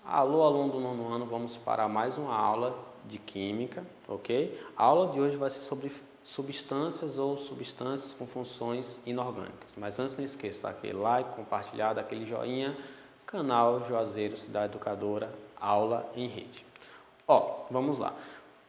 Alô, aluno do nono ano, vamos para mais uma aula de Química, ok? A aula de hoje vai ser sobre substâncias ou substâncias com funções inorgânicas. Mas antes não esqueça, tá? Aquele like, compartilhar, daquele joinha, canal Juazeiro Cidade Educadora, aula em rede. Ó, vamos lá.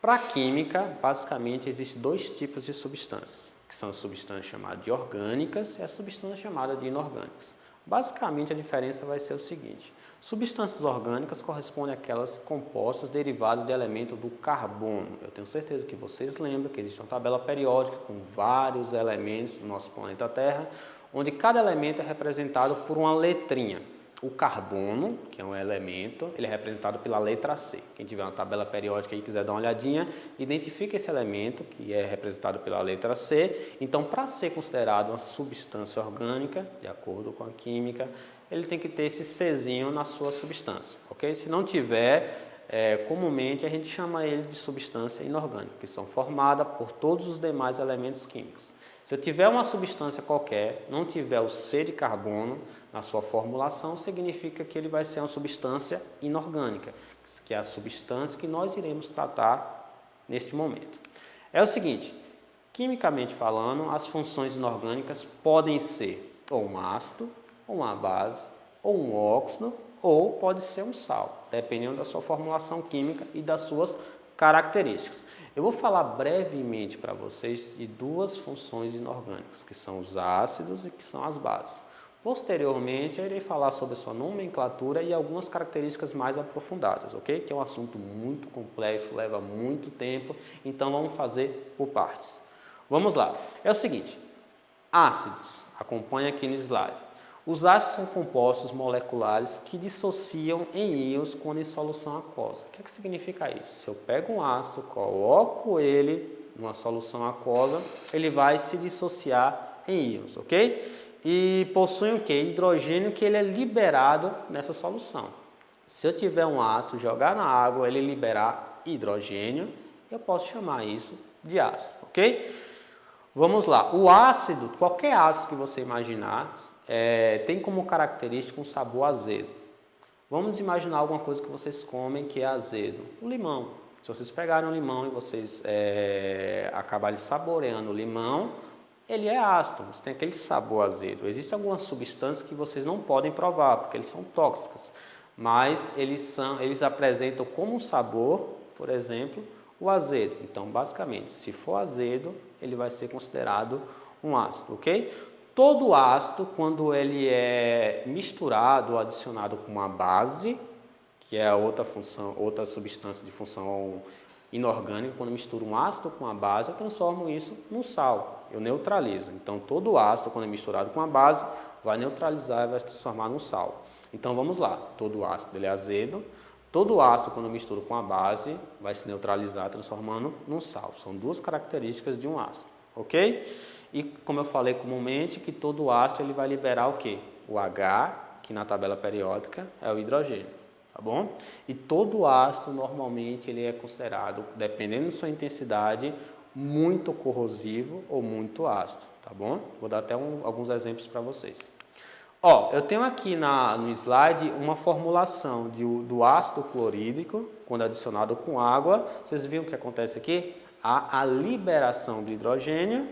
Para Química, basicamente, existem dois tipos de substâncias, que são as substâncias chamadas de orgânicas e as substâncias chamadas de inorgânicas. Basicamente, a diferença vai ser o seguinte: substâncias orgânicas correspondem àquelas compostas derivadas de elemento do carbono. Eu tenho certeza que vocês lembram que existe uma tabela periódica com vários elementos do nosso planeta Terra, onde cada elemento é representado por uma letrinha. O carbono, que é um elemento, ele é representado pela letra C. Quem tiver uma tabela periódica e quiser dar uma olhadinha, identifica esse elemento, que é representado pela letra C. Então, para ser considerado uma substância orgânica, de acordo com a química, ele tem que ter esse Czinho na sua substância, ok? Se não tiver, comumente a gente chama ele de substância inorgânica, que são formadas por todos os demais elementos químicos. Se eu tiver uma substância qualquer, não tiver o C de carbono na sua formulação, significa que ele vai ser uma substância inorgânica, que é a substância que nós iremos tratar neste momento. É o seguinte, quimicamente falando, as funções inorgânicas podem ser ou um ácido, ou uma base, ou um óxido, ou pode ser um sal, dependendo da sua formulação química e das suas características. Eu vou falar brevemente para vocês de duas funções inorgânicas, que são os ácidos e que são as bases. Posteriormente, eu irei falar sobre a sua nomenclatura e algumas características mais aprofundadas, ok? Que é um assunto muito complexo, leva muito tempo, então vamos fazer por partes. Vamos lá. É o seguinte, ácidos, acompanha aqui no slide. Os ácidos são compostos moleculares que dissociam em íons quando em solução aquosa. O que significa isso? Se eu pego um ácido, coloco ele numa solução aquosa, ele vai se dissociar em íons, ok? E possui o quê? Hidrogênio, que ele é liberado nessa solução. Se eu tiver um ácido, jogar na água, ele liberar hidrogênio, eu posso chamar isso de ácido, ok? Vamos lá, o ácido, qualquer ácido que você imaginar, tem como característica um sabor azedo. Vamos imaginar alguma coisa que vocês comem que é azedo. O limão. Se vocês pegarem um limão e vocês acabarem saboreando o limão, ele é ácido, você tem aquele sabor azedo. Existem algumas substâncias que vocês não podem provar, porque eles são tóxicas, mas eles apresentam como sabor, por exemplo, o azedo. Então, basicamente, se for azedo, ele vai ser considerado um ácido, ok? Todo ácido, quando ele é misturado ou adicionado com uma base, que é outra substância de função inorgânica, quando eu misturo um ácido com uma base, eu transformo isso num sal, eu neutralizo. Então, todo ácido, quando é misturado com uma base, vai neutralizar e vai se transformar num sal. Então, vamos lá, todo ácido ele é azedo, todo ácido, quando eu misturo com a base, vai se neutralizar, transformando num sal. São duas características de um ácido, ok? E, como eu falei comumente, que todo ácido ele vai liberar o quê? O H, que na tabela periódica é o hidrogênio, tá bom? E todo ácido, normalmente, ele é considerado, dependendo da sua intensidade, muito corrosivo ou muito ácido, tá bom? Vou dar até alguns exemplos para vocês. Ó, eu tenho aqui no slide uma formulação do ácido clorídrico, quando adicionado com água. Vocês viram o que acontece aqui? Há a liberação do hidrogênio,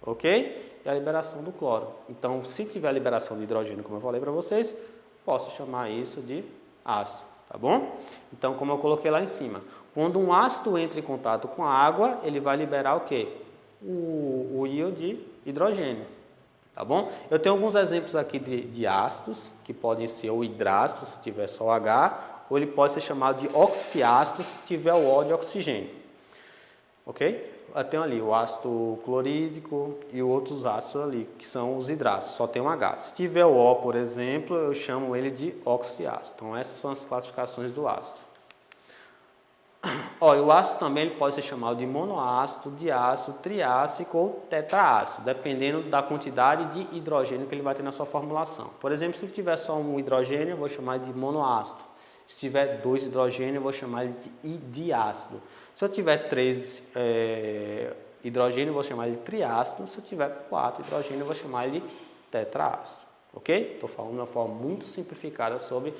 ok? E a liberação do cloro. Então, se tiver a liberação de hidrogênio, como eu falei para vocês, posso chamar isso de ácido, tá bom? Então, como eu coloquei lá em cima, quando um ácido entra em contato com a água, ele vai liberar o quê? O íon de hidrogênio. Tá bom? Eu tenho alguns exemplos aqui de ácidos, que podem ser o hidrácido, se tiver só o H, ou ele pode ser chamado de oxiácido, se tiver o O de oxigênio. Ok? Eu tenho ali o ácido clorídrico e outros ácidos ali, que são os hidrácidos, só tem um H. Se tiver o O, por exemplo, eu chamo ele de oxiácido. Então, essas são as classificações do ácido. Ó, e o ácido também ele pode ser chamado de monoácido, diácido, triácido ou tetraácido, dependendo da quantidade de hidrogênio que ele vai ter na sua formulação. Por exemplo, se tiver só um hidrogênio, eu vou chamar de monoácido. Se tiver 2 hidrogênios, eu vou chamar ele de diácido. Se eu tiver 3 hidrogênios, eu vou chamar ele de triácido. Se eu tiver 4 hidrogênios, eu vou chamar ele de tetraácido. Ok? Estou falando de uma forma muito simplificada sobre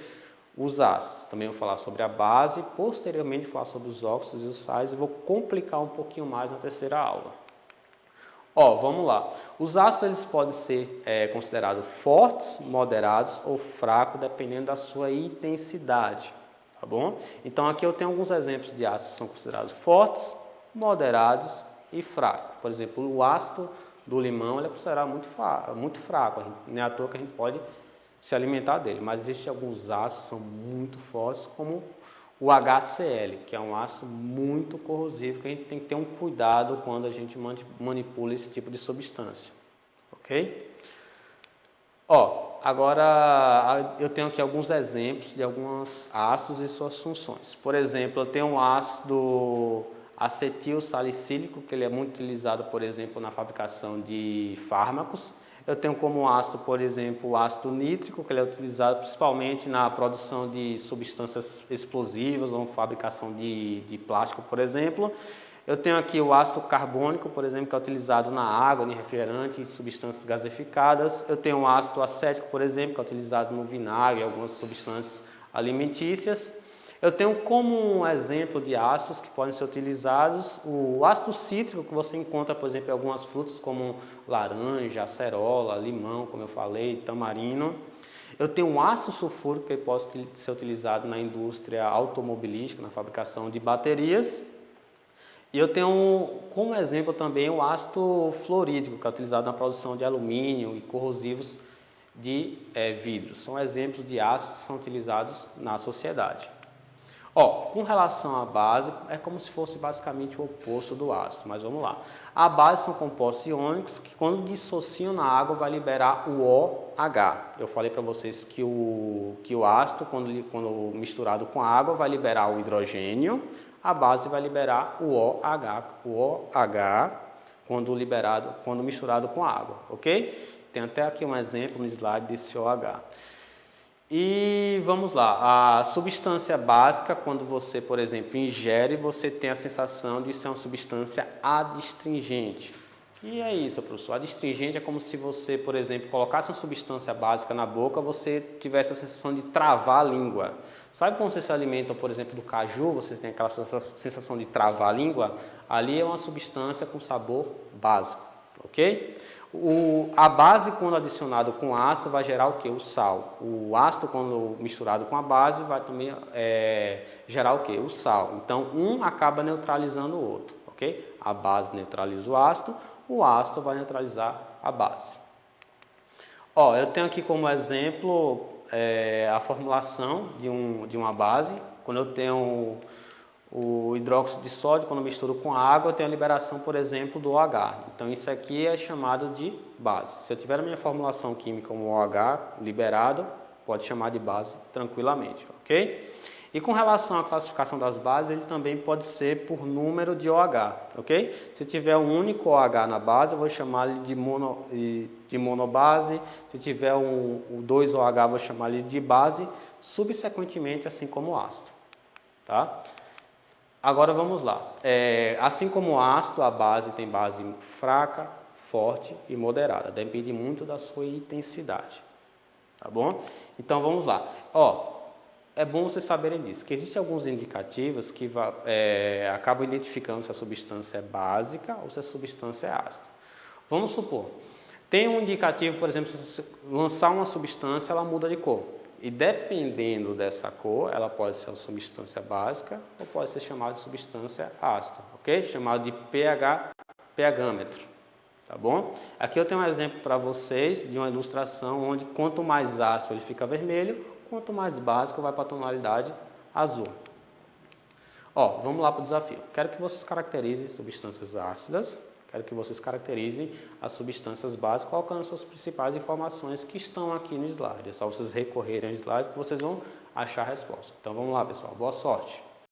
os ácidos. Também vou falar sobre a base, posteriormente vou falar sobre os óxidos e os sais e vou complicar um pouquinho mais na terceira aula. Ó, vamos lá. Os ácidos eles podem ser considerados fortes, moderados ou fracos, dependendo da sua intensidade, tá bom? Então aqui eu tenho alguns exemplos de ácidos que são considerados fortes, moderados e fracos. Por exemplo, o ácido do limão ele é considerado muito fraco, não é à toa que a gente pode se alimentar dele, mas existem alguns ácidos que são muito fortes, como o HCl, que é um ácido muito corrosivo, que a gente tem que ter um cuidado quando a gente manipula esse tipo de substância, ok? Ó, agora eu tenho aqui alguns exemplos de alguns ácidos e suas funções. Por exemplo, eu tenho um ácido acetil salicílico, que ele é muito utilizado, por exemplo, na fabricação de fármacos. Eu tenho como ácido, por exemplo, o ácido nítrico, que ele é utilizado principalmente na produção de substâncias explosivas ou fabricação de plástico, por exemplo. Eu tenho aqui o ácido carbônico, por exemplo, que é utilizado na água, em refrigerante, em substâncias gaseificadas. Eu tenho o ácido acético, por exemplo, que é utilizado no vinagre e algumas substâncias alimentícias. Eu tenho como um exemplo de ácidos que podem ser utilizados o ácido cítrico, que você encontra, por exemplo, em algumas frutas como laranja, acerola, limão, como eu falei, tamarino. Eu tenho um ácido sulfúrico que pode ser utilizado na indústria automobilística, na fabricação de baterias. E eu tenho como exemplo também o ácido fluorídrico, que é utilizado na produção de alumínio e corrosivos de vidro. São exemplos de ácidos que são utilizados na sociedade. Ó, com relação à base, é como se fosse basicamente o oposto do ácido, mas vamos lá. A base são compostos iônicos que quando dissociam na água vai liberar o OH. Eu falei para vocês que o ácido, quando misturado com a água, vai liberar o hidrogênio, a base vai liberar o OH quando misturado com a água, ok? Tem até aqui um exemplo no slide desse OH. E vamos lá, a substância básica, quando você, por exemplo, ingere, você tem a sensação de ser uma substância adstringente. O que é isso, professor? Adstringente é como se você, por exemplo, colocasse uma substância básica na boca, você tivesse a sensação de travar a língua. Sabe quando você se alimenta, por exemplo, do caju, você tem aquela sensação de travar a língua? Ali é uma substância com sabor básico, ok? A base, quando adicionado com ácido, vai gerar o que? O sal. O ácido, quando misturado com a base, vai também gerar o que? O sal. Então, um acaba neutralizando o outro, ok? A base neutraliza o ácido vai neutralizar a base. Ó, eu tenho aqui como exemplo a formulação de uma base. Quando eu tenho o hidróxido de sódio, quando eu misturo com água, eu tenho a liberação, por exemplo, do OH. Então, isso aqui é chamado de base. Se eu tiver a minha formulação química como OH liberado, pode chamar de base tranquilamente, ok? E com relação à classificação das bases, ele também pode ser por número de OH, ok? Se tiver um único OH na base, eu vou chamar ele de monobase. Se tiver dois OH, eu vou chamar ele de base, subsequentemente, assim como o ácido, tá? Agora vamos lá. Assim como o ácido, a base tem base fraca, forte e moderada. Depende muito da sua intensidade. Tá bom? Então vamos lá. Ó, é bom vocês saberem disso, que existem alguns indicativos que acabam identificando se a substância é básica ou se a substância é ácida. Vamos supor, tem um indicativo, por exemplo, se você lançar uma substância, ela muda de cor. E dependendo dessa cor, ela pode ser uma substância básica ou pode ser chamada de substância ácida, ok? Chamado de pHmetro, tá bom? Aqui eu tenho um exemplo para vocês de uma ilustração onde quanto mais ácido ele fica vermelho, quanto mais básico vai para a tonalidade azul. Ó, vamos lá para o desafio. Quero que vocês caracterizem substâncias ácidas. Quero que vocês caracterizem as substâncias básicas, colocando suas principais informações que estão aqui no slide. É só vocês recorrerem ao slide que vocês vão achar a resposta. Então vamos lá, pessoal. Boa sorte!